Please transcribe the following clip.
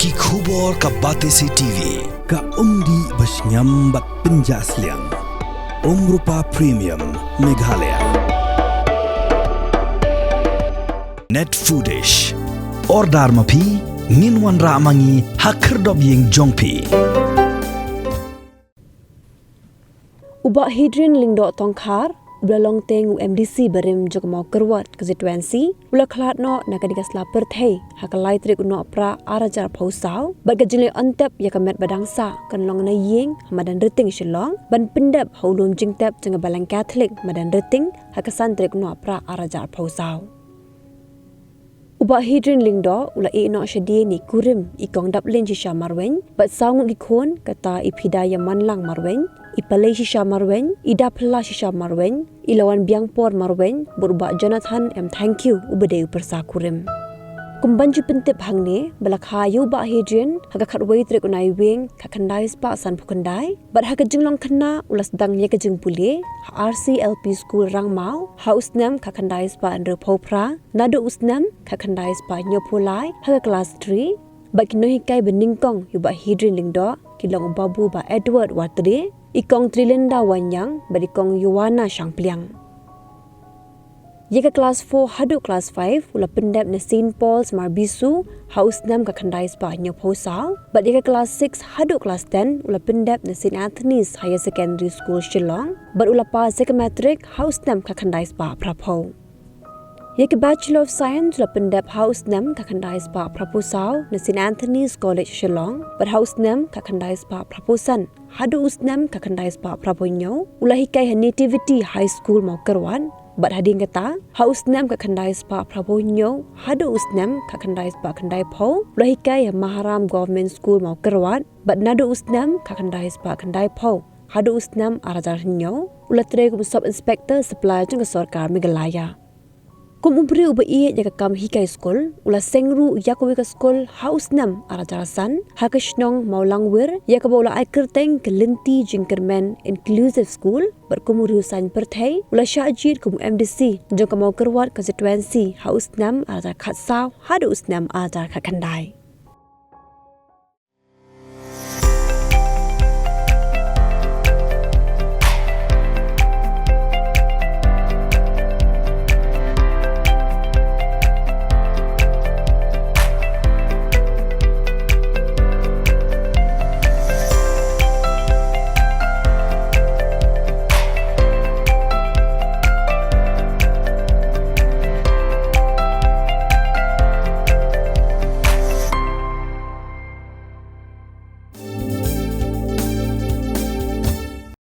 ki khubor ka Batesi TV ka umdi basnyam bak penjasliang Rupa Premium Meghalaya Net Foodish Ordar mapi Minwan Ramangi Hakerdob Ying Jongpi Ubak Hadrian Lyngdoh Tongkhar Ula long teng MDC Barim jog Mawkyrwat constituency ula Khladnoh na kadikas lapar thei hakalai trik uno pra arajar phosau bat gajile antep yakamet badangsa kan long na ying madan riting shilong ban pendap haulum jingtep jeng balang Catholic madan riting hakasan trik uno pra arajar phosau Ubak Hadrian Lyngdoh ula ino shadi ni kurim ikong daplin shisha marwen bat saungut gikon kata ipidaya manlang marwen ipalay shisha marwen ida pla shisha marwen ilawan biangpor marwen berubah Jonathan thank you ubade upersa kurim kumbanju pentip hangne balakha yu ba Hadrian haga khatwei trek unai wing khakhandai spa san phukandai bat haga jinglong khana ulas dang ye ka jing pule RCLP school rangmau house nam khakhandai spa under phopra nadu usnam khakhandai spa nyopulai haga class 3 bat kinohi kai beningkong yu ba Hadrian Lyngdoh kilong babu ba Edward Watri ikong Trilenda Wanyang badikong Yuwana Shangpliang Yeka class 4 hadu class 5 ula pendap na St. Paul's Marbisu house nam ka khandai spa nyophosau but yeka class 6 hadu class 10 ula pendap na St. Anthony's Higher Secondary School Shillong but ula pa second matric house nam ka khandai spa prapo Yeka Bachelor of Science ula pendap house nam ka khandai spa praposau na St. Anthony's College Shillong but house nam ka khandai spa praposan hadu usnam ka khandai spa praponyo ula hikai Nativity High School Mawkyrwat Bat hading kata, haus nam ka khandai spa praponyo, hadu usnam ka khandai spa khandai po, lahikai Maharam Government School Mawkyrwat, bat nadu usnam ka khandai spa khandai po, hadu usnam arajar hinyo, ulatre kum sub inspector supply jeng sarkar Meghalaya. Kum umpri uba iye jaka kam hikai skol, ula sengru yakowi ka skol haus nam arajarasan, hakashnong maulangwir, yakaba ula aikerteng kelinti jingkermen inclusive school, berkumuri usain perthai, ula syajir kum MDC, jong ka Mawkyrwat constituency haus nam arajar khatsau, hadu usnam arajar khakhandai.